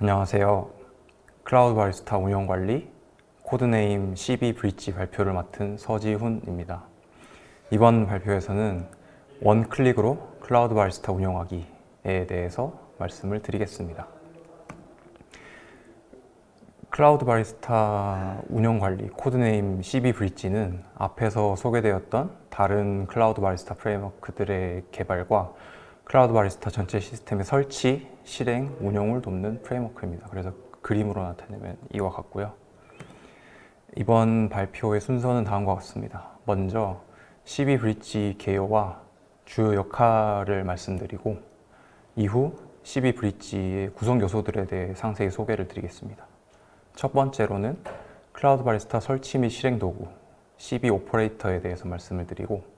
안녕하세요. 클라우드 바리스타 운영관리 코드네임 CB 브릿지 발표를 맡은 서지훈입니다. 이번 발표에서는 원클릭으로 클라우드 바리스타 운영하기에 대해서 말씀을 드리겠습니다. 클라우드 바리스타 운영관리 코드네임 CB 브릿지는 앞에서 소개되었던 다른 클라우드 바리스타 프레임워크들의 개발과 클라우드 바리스타 전체 시스템의 설치, 실행, 운영을 돕는 프레임워크입니다. 그래서 그림으로 나타내면 이와 같고요. 이번 발표의 순서는 다음과 같습니다. 먼저 CB 브릿지 개요와 주요 역할을 말씀드리고 이후 CB 브릿지의 구성 요소들에 대해 상세히 소개를 드리겠습니다. 첫 번째로는 클라우드 바리스타 설치 및 실행 도구 CB 오퍼레이터에 대해서 말씀을 드리고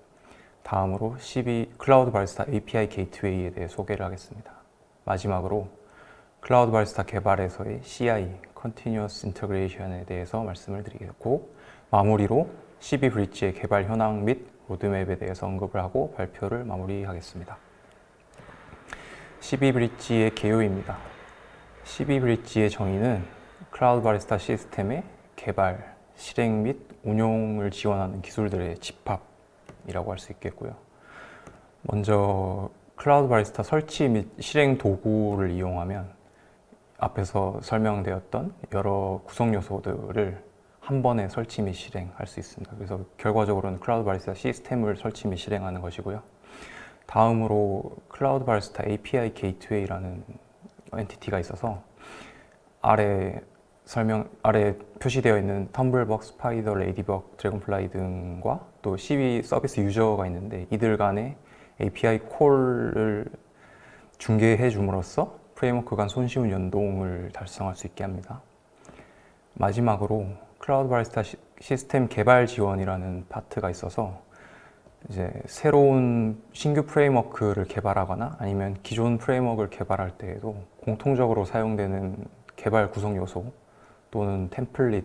다음으로 CB 클라우드 바리스타 API 게이트웨이에 대해 소개를 하겠습니다. 마지막으로 클라우드 바리스타 개발에서의 CI Continuous Integration에 대해서 말씀을 드리겠고 마무리로 CB 브릿지의 개발 현황 및 로드맵에 대해서 언급을 하고 발표를 마무리하겠습니다. CB 브릿지의 개요입니다. CB 브릿지의 정의는 클라우드 바리스타 시스템의 개발, 실행 및 운용을 지원하는 기술들의 집합이라고 할 수 있겠고요. 먼저 클라우드 바리스타 설치 및 실행 도구를 이용하면 앞에서 설명되었던 여러 구성 요소들을 한 번에 설치 및 실행할 수 있습니다. 그래서 결과적으로는 클라우드 바리스타 시스템을 설치 및 실행하는 것이고요. 다음으로 클라우드 바리스타 API 게이트웨이라는 엔티티가 있어서 아래 표시되어 있는 텀블벅, 스파이더, 레이디벅, 드래곤플라이 등과 또 CB 서비스 유저가 있는데 이들 간의 API 콜을 중개해 줌으로써 프레임워크 간 손쉬운 연동을 달성할 수 있게 합니다. 마지막으로 클라우드 바리스타 시스템 개발 지원이라는 파트가 있어서 이제 새로운 신규 프레임워크를 개발하거나 아니면 기존 프레임워크를 개발할 때에도 공통적으로 사용되는 개발 구성 요소 또는 템플릿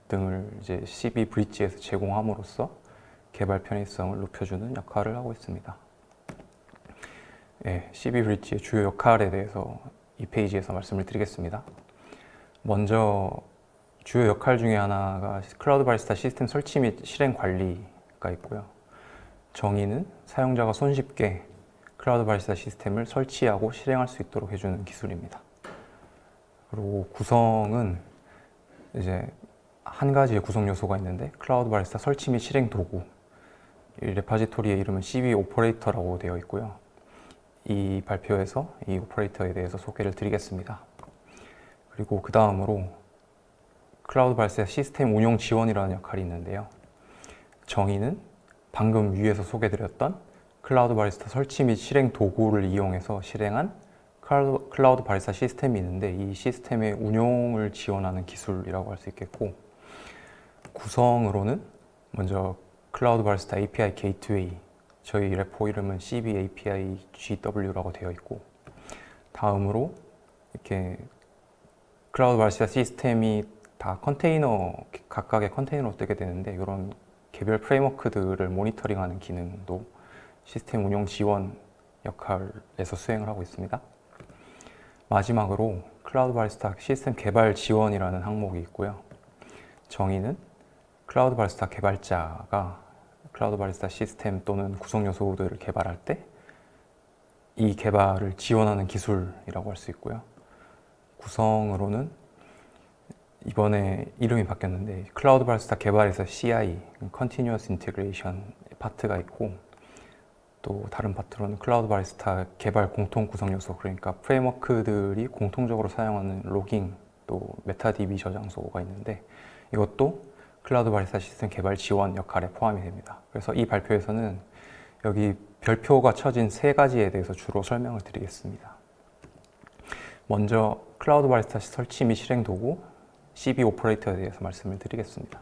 등을 이제 CB 브릿지에서 제공함으로써 개발 편의성을 높여주는 역할을 하고 있습니다. CB 브릿지의 주요 역할에 대해서 이 페이지에서 말씀을 드리겠습니다. 먼저 주요 역할 중에 하나가 클라우드 바리스타 시스템 설치 및 실행 관리가 있고요. 정의는 사용자가 손쉽게 클라우드 바리스타 시스템을 설치하고 실행할 수 있도록 해주는 기술입니다. 그리고 구성은 이제 한 가지의 구성 요소가 있는데 클라우드 바리스타 설치 및 실행 도구 이 레파지토리의 이름은 CB 오퍼레이터라고 되어 있고요. 이 발표에서 이 오퍼레이터에 대해서 소개를 드리겠습니다. 그리고 그 다음으로 클라우드 바리스타 시스템 운용 지원이라는 역할이 있는데요. 정의는 방금 위에서 소개드렸던 클라우드 바리스타 설치 및 실행 도구를 이용해서 실행한 클라우드 바리스타 시스템이 있는데 이 시스템의 운용을 지원하는 기술이라고 할 수 있겠고 구성으로는 먼저 클라우드 바리스타 API 게이트웨이 저희 레포 이름은 CB API GW라고 되어 있고 다음으로 이렇게 클라우드 바리스타 시스템이 다 각각의 컨테이너로 뜨게 되는데 이런 개별 프레임워크들을 모니터링하는 기능도 시스템 운용 지원 역할에서 수행을 하고 있습니다. 마지막으로 클라우드 바리스타 시스템 개발 지원이라는 항목이 있고요. 정의는 클라우드 바리스타 개발자가 클라우드 바리스타 시스템 또는 구성 요소들을 개발할 때 이 개발을 지원하는 기술이라고 할 수 있고요. 구성으로는 이번에 이름이 바뀌었는데 클라우드 바리스타 개발에서 CI, Continuous Integration 파트가 있고 또 다른 파트로는 클라우드 바리스타 개발 공통 구성 요소 그러니까 프레임워크들이 공통적으로 사용하는 로깅 또 메타DB 저장소가 있는데 이것도 클라우드 바리스타 시스템 개발 지원 역할에 포함이 됩니다. 그래서 이 발표에서는 여기 별표가 쳐진 세 가지에 대해서 주로 설명을 드리겠습니다. 먼저 클라우드 바리스타 설치 및 실행 도구 CB 오퍼레이터에 대해서 말씀을 드리겠습니다.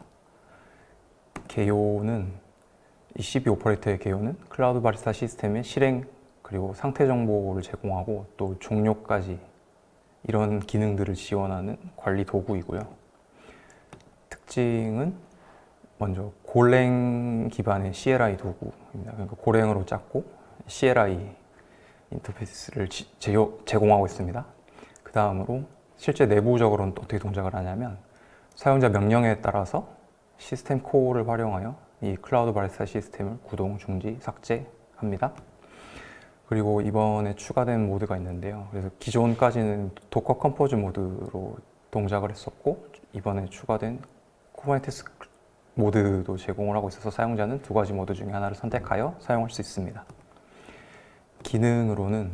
개요는 이 CB 오퍼레이터의 개요는 클라우드 바리스타 시스템의 실행 그리고 상태 정보를 제공하고 또 종료까지 이런 기능들을 지원하는 관리 도구이고요. 특징은 먼저 고랭 기반의 CLI 도구입니다. 그러니까 고랭으로 짰고 CLI 인터페이스를 제공하고 있습니다. 그 다음으로 실제 내부적으로는 또 어떻게 동작을 하냐면 사용자 명령에 따라서 시스템 콜을 활용하여 이 클라우드 바리스타 시스템을 구동, 중지, 삭제합니다. 그리고 이번에 추가된 모드가 있는데요. 그래서 기존까지는 도커 컴포즈 모드로 동작을 했었고 이번에 추가된 쿠버네티스 모드도 제공을 하고 있어서 사용자는 두 가지 모드 중에 하나를 선택하여 사용할 수 있습니다. 기능으로는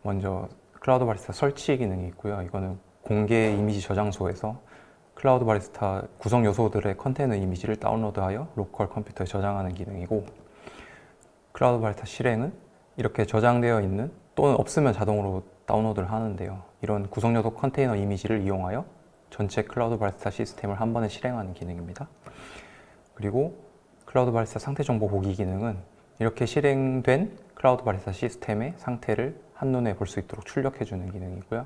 먼저 클라우드 바리스타 설치 기능이 있고요. 이거는 공개 이미지 저장소에서 클라우드 바리스타 구성 요소들의 컨테이너 이미지를 다운로드하여 로컬 컴퓨터에 저장하는 기능이고, 클라우드 바리스타 실행은 이렇게 저장되어 있는 또는 없으면 자동으로 다운로드를 하는데요. 이런 구성 요소 컨테이너 이미지를 이용하여 전체 클라우드 바리스타 시스템을 한 번에 실행하는 기능입니다. 그리고 클라우드 바리스타 상태 정보 보기 기능은 이렇게 실행된 클라우드 바리스타 시스템의 상태를 한눈에 볼 수 있도록 출력해주는 기능이고요.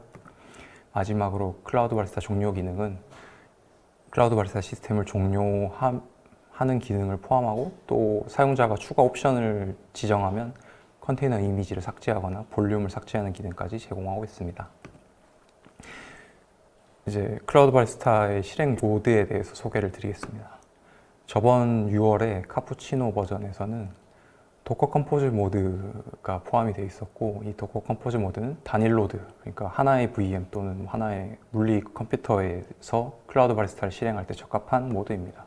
마지막으로 클라우드 바리스타 종료 기능은 클라우드 바리스타 시스템을 종료하는 기능을 포함하고 또 사용자가 추가 옵션을 지정하면 컨테이너 이미지를 삭제하거나 볼륨을 삭제하는 기능까지 제공하고 있습니다. 이제 클라우드 바리스타의 실행 모드에 대해서 소개를 드리겠습니다. 저번 6월에 카푸치노 버전에서는 도커 컴포즈 모드가 포함이 되어 있었고, 이 도커 컴포즈 모드는 단일 노드, 그러니까 하나의 VM 또는 하나의 물리 컴퓨터에서 클라우드 바리스타를 실행할 때 적합한 모드입니다.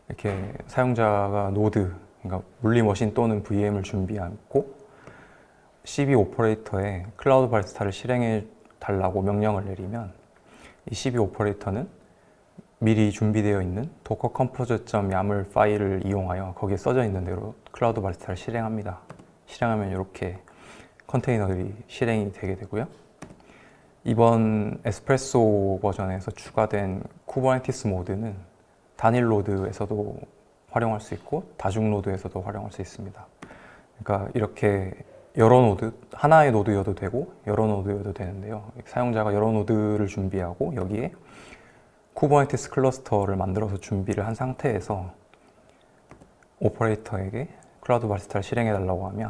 이렇게 사용자가 노드, 그러니까 물리 머신 또는 VM을 준비하고 CB 오퍼레이터에 클라우드 바리스타를 실행해 달라고 명령을 내리면 이 CB 오퍼레이터는 미리 준비되어 있는 docker compose.yaml 파일을 이용하여 거기에 써져 있는 대로 클라우드 바리스타를 실행합니다. 실행하면 이렇게 컨테이너들이 실행이 되게 되고요. 이번 에스프레소 버전에서 추가된 쿠버네티스 모드는 단일 노드에서도 활용할 수 있고 다중 노드에서도 활용할 수 있습니다. 그러니까 이렇게 여러 노드, 하나의 노드여도 되고 여러 노드여도 되는데요. 사용자가 여러 노드를 준비하고 여기에 쿠버네티스 클러스터를 만들어서 준비를 한 상태에서 오퍼레이터에게 클라우드 바리스타를 실행해 달라고 하면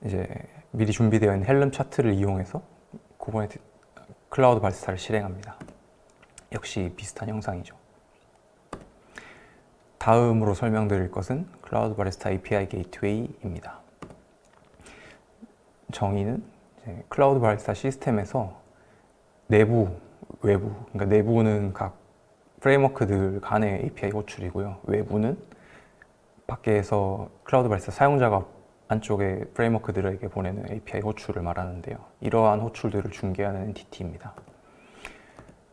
이제 미리 준비되어 있는 헬름 차트를 이용해서 클라우드 바리스타를 실행합니다. 역시 비슷한 형상이죠. 다음으로 설명드릴 것은 클라우드 바리스타 API 게이트웨이입니다. 정의는 이제 클라우드 바리스타 시스템에서 내부, 외부, 그러니까 내부는 각 프레임워크들 간의 API 호출이고요. 외부는 밖에서 클라우드 바리스타 사용자가 안쪽에 프레임워크들에게 보내는 API 호출을 말하는데요. 이러한 호출들을 중개하는 엔티티입니다.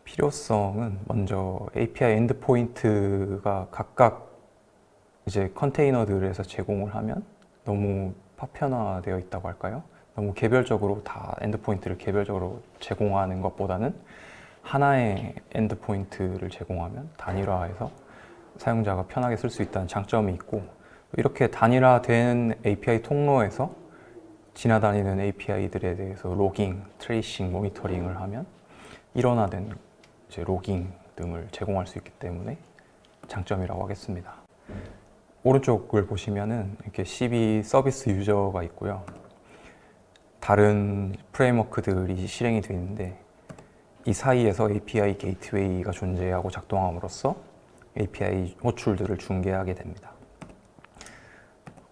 필요성은 먼저 API 엔드포인트가 각각 이제 컨테이너들에서 제공을 하면 너무 파편화되어 있다고 할까요? 너무 개별적으로 다 엔드포인트를 개별적으로 제공하는 것보다는 하나의 엔드포인트를 제공하면 단일화해서 사용자가 편하게 쓸 수 있다는 장점이 있고, 이렇게 단일화된 API 통로에서 지나다니는 API들에 대해서 로깅, 트레이싱, 모니터링을 하면 일원화된 이제 로깅 등을 제공할 수 있기 때문에 장점이라고 하겠습니다. 오른쪽을 보시면은 이렇게 CB 서비스 유저가 있고요. 다른 프레임워크들이 실행이 되어 있는데 이 사이에서 API 게이트웨이가 존재하고 작동함으로써 API 호출들을 중개하게 됩니다.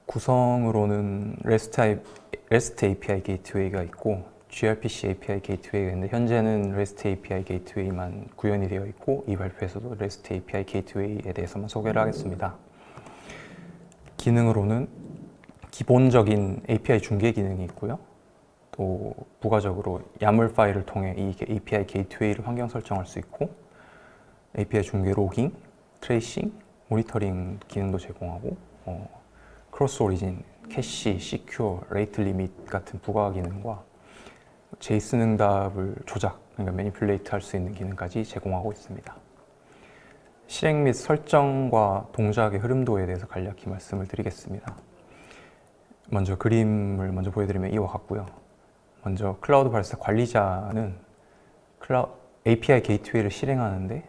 구성으로는 REST API 게이트웨이가 있고 gRPC API 게이트웨이가 있는데 현재는 REST API 게이트웨이만 구현이 되어 있고 이 발표에서도 REST API 게이트웨이에 대해서만 소개를 하겠습니다. 기능으로는 기본적인 API 중개 기능이 있고요. 또 부가적으로 YAML 파일을 통해 이 API 게이트웨이를 환경 설정할 수 있고 API 중개 로깅, 트레이싱, 모니터링 기능도 제공하고 크로스 오리진, 캐시, 시큐어, 레이트 리밋 같은 부가 기능과 제이슨 응답을 조작, 그러니까 매니플레이트 할 수 있는 기능까지 제공하고 있습니다. 실행 및 설정과 동작의 흐름도에 대해서 간략히 말씀을 드리겠습니다. 먼저 그림을 먼저 보여드리면 이와 같고요. 먼저 클라우드 바리스타 관리자는 API 게이트웨이를 실행하는데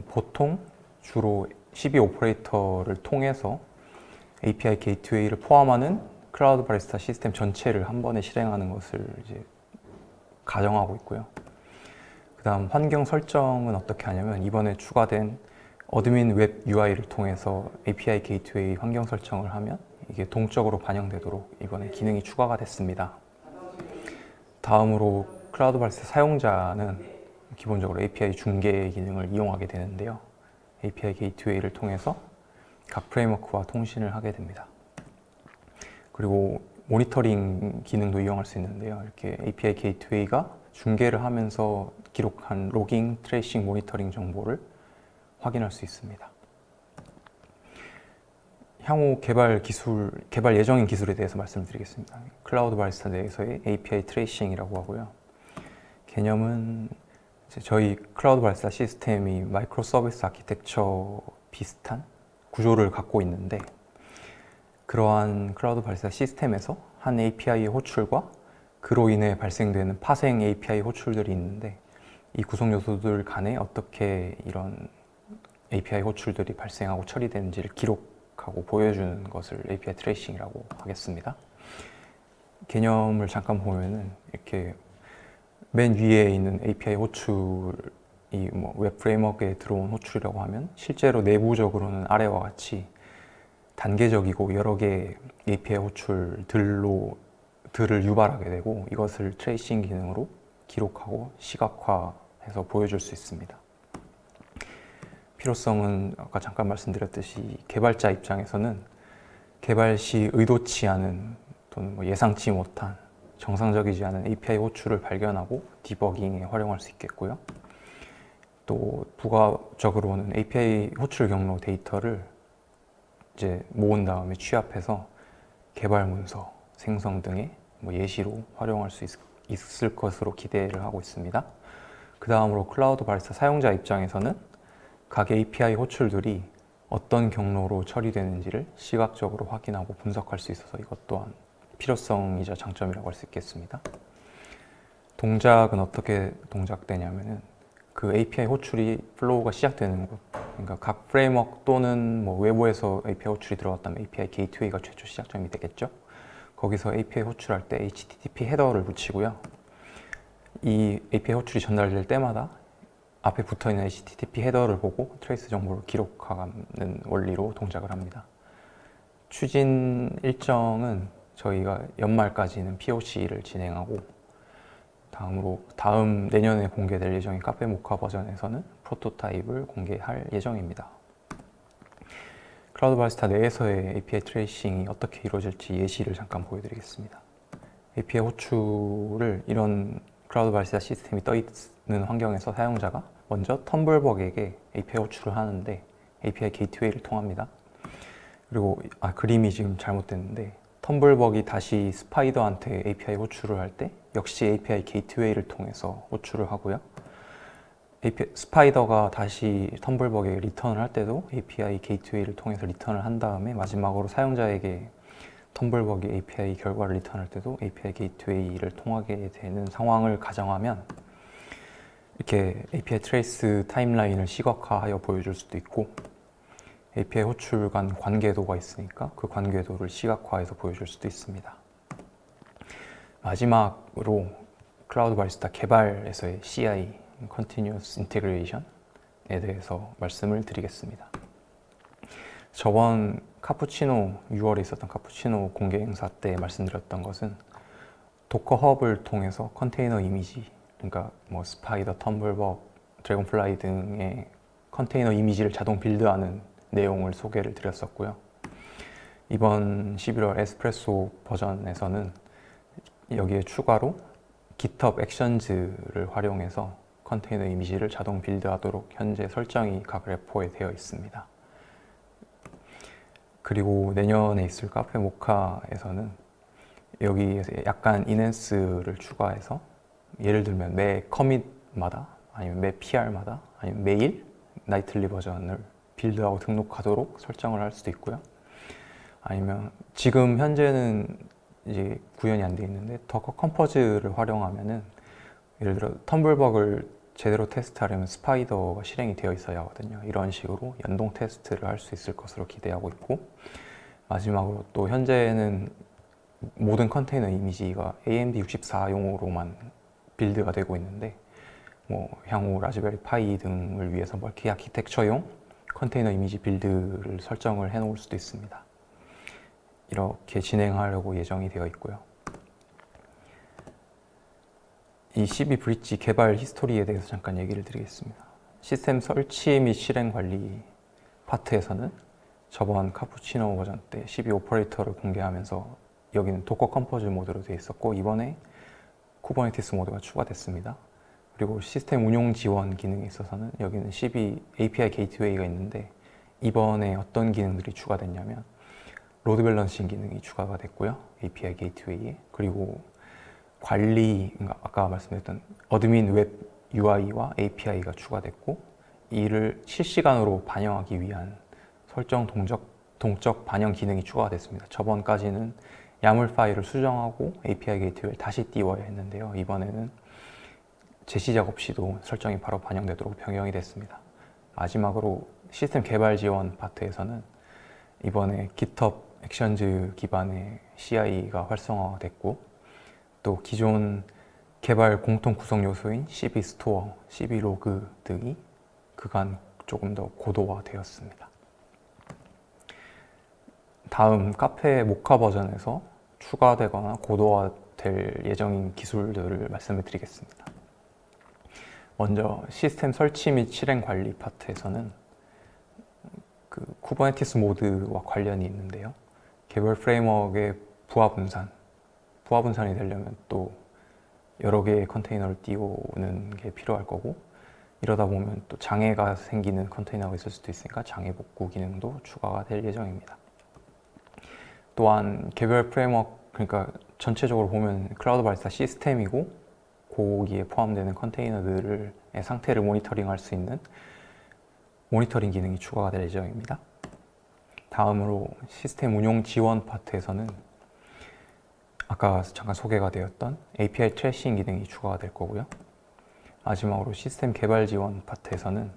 보통 주로 CB 오퍼레이터를 통해서 API 게이트웨이를 포함하는 클라우드 바리스타 시스템 전체를 한 번에 실행하는 것을 이제 가정하고 있고요. 그 다음 환경 설정은 어떻게 하냐면 이번에 추가된 어드민 웹 UI를 통해서 API 게이트웨이 환경 설정을 하면 이게 동적으로 반영되도록 이번에 기능이 추가가 됐습니다. 다음으로 클라우드 바리스타 사용자는 기본적으로 API 중개 기능을 이용하게 되는데요. API 게이트웨이를 통해서 각 프레임워크와 통신을 하게 됩니다. 그리고 모니터링 기능도 이용할 수 있는데요. 이렇게 API 게이트웨이가 중계를 하면서 기록한 로깅, 트레이싱, 모니터링 정보를 확인할 수 있습니다. 향후 개발 예정인 기술에 대해서 말씀드리겠습니다. 클라우드 바리스타 내에서의 API 트레이싱이라고 하고요. 개념은 저희 클라우드 바리스타 시스템이 마이크로 서비스 아키텍처 비슷한 구조를 갖고 있는데 그러한 클라우드 바리스타 시스템에서 한 API의 호출과 그로 인해 발생되는 파생 API 호출들이 있는데 이 구성 요소들 간에 어떻게 이런 API 호출들이 발생하고 처리되는지를 기록하고 보여주는 것을 API 트레이싱이라고 하겠습니다. 개념을 잠깐 보면은 이렇게 맨 위에 있는 API 호출이 웹 프레임워크에 들어온 호출이라고 하면 실제로 내부적으로는 아래와 같이 단계적이고 여러 개의 API 호출들을 유발하게 되고 이것을 트레이싱 기능으로 기록하고 시각화해서 보여줄 수 있습니다. 필요성은 아까 잠깐 말씀드렸듯이 개발자 입장에서는 개발 시 의도치 않은 또는 예상치 못한 정상적이지 않은 API 호출을 발견하고 디버깅에 활용할 수 있겠고요. 또 부가적으로는 API 호출 경로 데이터를 이제 모은 다음에 취합해서 개발 문서, 생성 등의 예시로 활용할 수 있을 것으로 기대를 하고 있습니다. 그 다음으로 클라우드 바리스타 사용자 입장에서는 각 API 호출들이 어떤 경로로 처리되는지를 시각적으로 확인하고 분석할 수 있어서 이것 또한 필요성이자 장점이라고 할 수 있겠습니다. 동작은 어떻게 동작되냐면은 그 API 호출이 플로우가 시작되는 곳, 그러니까 각 프레임워크 또는 외부에서 API 호출이 들어왔다면 API 게이트웨이가 최초 시작점이 되겠죠. 거기서 API 호출할 때 HTTP 헤더를 붙이고요. 이 API 호출이 전달될 때마다 앞에 붙어있는 HTTP 헤더를 보고 트레이스 정보를 기록하는 원리로 동작을 합니다. 추진 일정은 저희가 연말까지는 POC를 진행하고 다음 내년에 공개될 예정인 카페 모카 버전에서는 프로토타입을 공개할 예정입니다. 클라우드 바리스타 내에서의 API 트레이싱이 어떻게 이루어질지 예시를 잠깐 보여드리겠습니다. API 호출을 이런 클라우드 바리스타 시스템이 떠 있는 환경에서 사용자가 먼저 텀블벅에게 API 호출을 하는데 API 게이트웨이를 통합니다. 그리고 그림이 지금 잘못됐는데 텀블벅이 다시 스파이더한테 API 호출을 할 때 역시 API 게이트웨이를 통해서 호출을 하고요. 스파이더가 다시 텀블벅에 리턴을 할 때도 API 게이트웨이를 통해서 리턴을 한 다음에 마지막으로 사용자에게 텀블벅이 API 결과를 리턴할 때도 API 게이트웨이를 통하게 되는 상황을 가정하면 이렇게 API 트레이스 타임라인을 시각화하여 보여줄 수도 있고 API 호출 간 관계도가 있으니까 그 관계도를 시각화해서 보여줄 수도 있습니다. 마지막으로 클라우드 바리스타 개발에서의 CI, Continuous Integration에 대해서 말씀을 드리겠습니다. 저번 카푸치노 6월에 있었던 카푸치노 공개 행사 때 말씀드렸던 것은 도커 헙을 통해서 컨테이너 이미지, 그러니까 스파이더, 텀블벅, 드래곤플라이 등의 컨테이너 이미지를 자동 빌드하는 내용을 소개를 드렸었고요. 이번 11월 에스프레소 버전에서는 여기에 추가로 GitHub 액션즈를 활용해서 컨테이너 이미지를 자동 빌드하도록 현재 설정이 각 레포에 되어 있습니다. 그리고 내년에 있을 카페 모카에서는 여기에 약간 인핸스를 추가해서 예를 들면 매 커밋마다 아니면 매 PR마다 아니면 매일 나이틀리 버전을 빌드하고 등록하도록 설정을 할 수도 있고요. 아니면 지금 현재는 이제 구현이 안 돼 있는데 더커 컴포즈를 활용하면은 예를 들어 텀블벅을 제대로 테스트하려면 스파이더가 실행이 되어 있어야 하거든요. 이런 식으로 연동 테스트를 할 수 있을 것으로 기대하고 있고 마지막으로 또 현재는 모든 컨테이너 이미지가 AMD 64용으로만 빌드가 되고 있는데 향후 라즈베리 파이 등을 위해서 멀티 아키텍처용 컨테이너 이미지 빌드를 설정을 해 놓을 수도 있습니다. 이렇게 진행하려고 예정이 되어 있고요. 이 CB 브릿지 개발 히스토리에 대해서 잠깐 얘기를 드리겠습니다. 시스템 설치 및 실행 관리 파트에서는 저번 카푸치노 버전 때 CB 오퍼레이터를 공개하면서 여기는 도커 컴포즈 모드로 되어 있었고, 이번에 쿠버네티스 모드가 추가됐습니다. 그리고 시스템 운용 지원 기능에 있어서는 여기는 CB API 게이트웨이가 있는데, 이번에 어떤 기능들이 추가됐냐면 로드 밸런싱 기능이 추가가 됐고요, API 게이트웨이에. 그리고 관리, 그러니까 아까 말씀드렸던 어드민 웹 UI와 API가 추가됐고, 이를 실시간으로 반영하기 위한 설정 동적 반영 기능이 추가가 됐습니다. 저번까지는 야물 파일을 수정하고 API 게이트웨이를 다시 띄워야 했는데요, 이번에는 제시작 없이도 설정이 바로 반영되도록 변경이 됐습니다. 마지막으로 시스템 개발 지원 파트에서는 이번에 GitHub 액션즈 기반의 CI가 활성화됐고, 또 기존 개발 공통 구성 요소인 CB 스토어, CB 로그 등이 그간 조금 더 고도화되었습니다. 다음 카페 모카 버전에서 추가되거나 고도화될 예정인 기술들을 말씀을 드리겠습니다. 먼저 시스템 설치 및 실행 관리 파트에서는 쿠버네티스 모드와 관련이 있는데요. 개별 프레임워크의 부하 분산이 되려면 또 여러 개의 컨테이너를 띄우는 게 필요할 거고, 이러다 보면 또 장애가 생기는 컨테이너가 있을 수도 있으니까 장애 복구 기능도 추가가 될 예정입니다. 또한 개별 프레임워크, 그러니까 전체적으로 보면 클라우드 바리스타 시스템이고 거기에 포함되는 컨테이너들의 상태를 모니터링할 수 있는 모니터링 기능이 추가가 될 예정입니다. 다음으로 시스템 운용 지원 파트에서는 아까 잠깐 소개가 되었던 API 트래싱 기능이 추가가 될 거고요. 마지막으로 시스템 개발 지원 파트에서는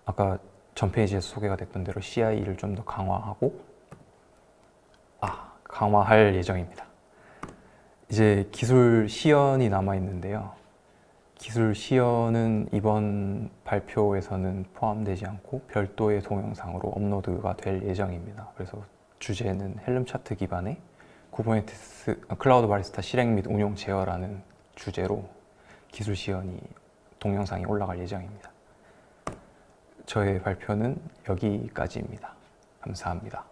아까 전 페이지에서 소개가 됐던 대로 CI를 좀 더 강화할 예정입니다. 이제 기술 시연이 남아 있는데요. 기술 시연은 이번 발표에서는 포함되지 않고 별도의 동영상으로 업로드가 될 예정입니다. 그래서 주제는 헬름 차트 기반의 쿠버네티스 클라우드 바리스타 실행 및 운용 제어라는 주제로 기술 시연이 동영상이 올라갈 예정입니다. 저의 발표는 여기까지입니다. 감사합니다.